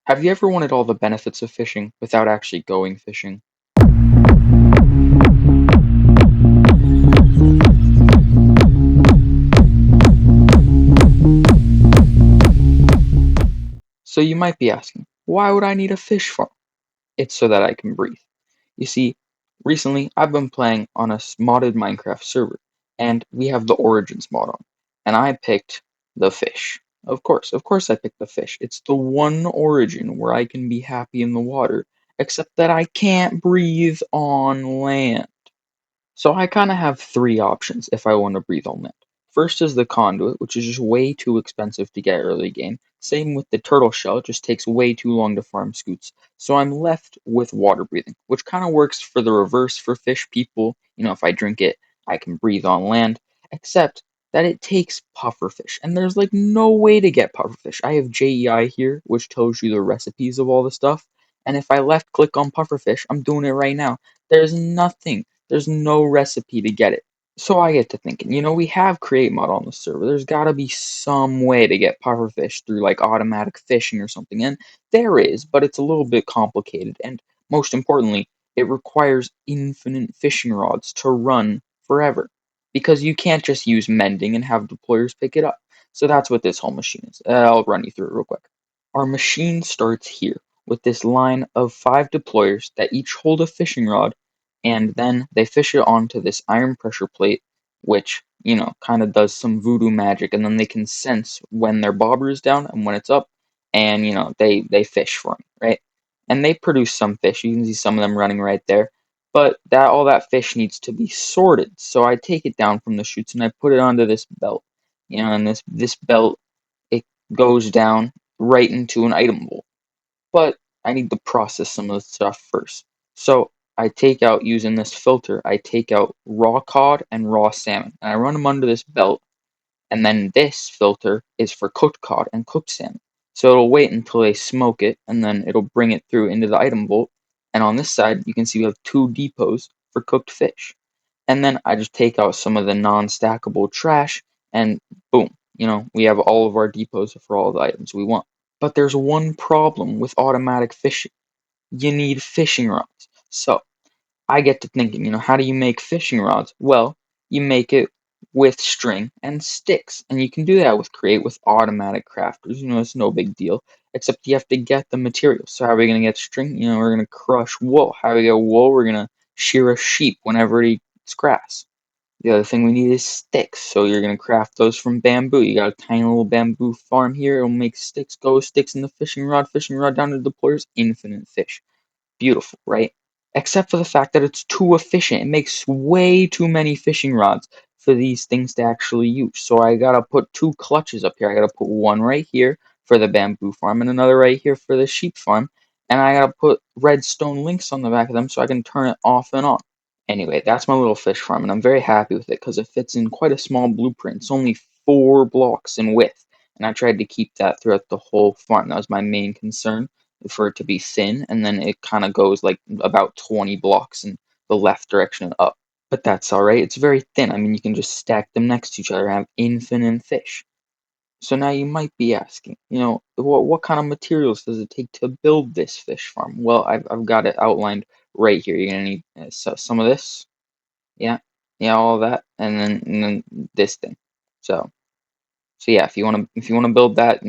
Have you ever wanted all the benefits of fishing without actually going fishing? So you might be asking, why would I need a fish farm? It's so that I can breathe. You see, recently I've been playing on a modded Minecraft server, and we have the Origins mod on, and I picked the fish. Of course I picked the fish. It's the one origin where I can be happy in the water, except that I can't breathe on land. So I kind of have three options if I want to breathe on land. First is the conduit, which is just way too expensive to get early game. Same with the turtle shell, it just takes way too long to farm scoots. So I'm left with water breathing, which kind of works for the reverse for fish people. If I drink it, I can breathe on land, except that it takes pufferfish, and there's like no way to get pufferfish. I have JEI here, which tells you the recipes of all the stuff, and if I left click on pufferfish, I'm doing it right now. There's nothing. There's no recipe to get it. So I get to thinking, we have create mod on the server. There's got to be some way to get pufferfish through like automatic fishing or something. And there is, but it's a little bit complicated. And most importantly, it requires infinite fishing rods to run forever because you can't just use mending and have deployers pick it up. So that's what this whole machine is. I'll run you through it real quick. Our machine starts here with this line of 5 deployers that each hold a fishing rod, and then they fish it onto this iron pressure plate, which, kind of does some voodoo magic, and then they can sense when their bobber is down and when it's up, and, they fish for me, right? And they produce some fish. You can see some of them running right there. But all that fish needs to be sorted. So I take it down from the chutes and I put it onto this belt. And this belt, it goes down right into an item vault, but I need to process some of the stuff first. So I take out, using this filter, I take out raw cod and raw salmon, and I run them under this belt, and then this filter is for cooked cod and cooked salmon. So it'll wait until they smoke it, and then it'll bring it through into the item vault. And on this side, you can see we have 2 depots for cooked fish. And then I just take out some of the non-stackable trash, and boom, we have all of our depots for all the items we want. But there's one problem with automatic fishing. You need fishing rods. So I get to thinking, how do you make fishing rods? Well, you make it with string and sticks. And you can do that with Create with automatic crafters. It's no big deal. Except you have to get the materials. So how are we going to get string? We're going to crush wool. How do we get wool? We're going to shear a sheep whenever it eats grass. The other thing we need is sticks. So you're going to craft those from bamboo. You got a tiny little bamboo farm here. It'll make sticks, go sticks in the fishing rod down to the deployers, infinite fish. Beautiful, right? Except for the fact that it's too efficient. It makes way too many fishing rods for these things to actually use. So I gotta put 2 clutches up here. I gotta put one right here for the bamboo farm and another right here for the sheep farm. And I gotta put redstone links on the back of them so I can turn it off and on. Anyway, that's my little fish farm, and I'm very happy with it because it fits in quite a small blueprint. It's only 4 blocks in width, and I tried to keep that throughout the whole farm. That was my main concern, for it to be thin, and then it kind of goes like about 20 blocks in the left direction and up. But that's alright, it's very thin. I mean, you can just stack them next to each other and have infinite fish. So now you might be asking, what kind of materials does it take to build this fish farm? Well, I've got it outlined right here. You're gonna need some of this, yeah, yeah, all of that, and then this thing. So yeah, if you wanna build that,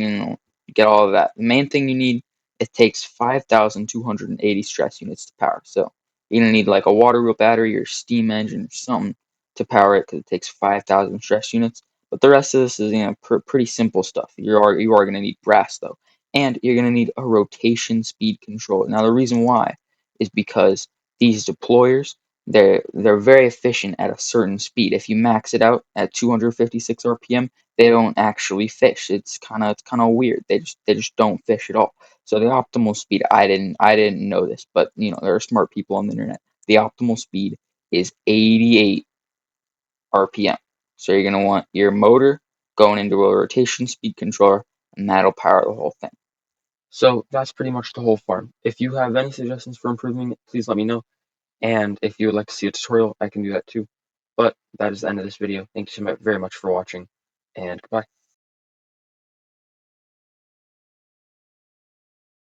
get all of that. The main thing you need, it takes 5,280 stress units to power. So you're gonna need like a water wheel battery or steam engine or something to power it because it takes 5,000 stress units. But the rest of this is pretty simple stuff. You are gonna need brass though, and you're gonna need a rotation speed controller. Now the reason why is because these deployers, they're very efficient at a certain speed. If you max it out at 256 RPM, they don't actually fish. It's kind of weird. They just don't fish at all. So the optimal speed, I didn't know this, but there are smart people on the internet. The optimal speed is 88 RPM. So you're gonna want your motor going into a rotation speed controller, and that'll power the whole thing. So that's pretty much the whole farm. If you have any suggestions for improving it, please let me know. And if you would like to see a tutorial, I can do that too. But that is the end of this video. Thank you so very much for watching, and goodbye.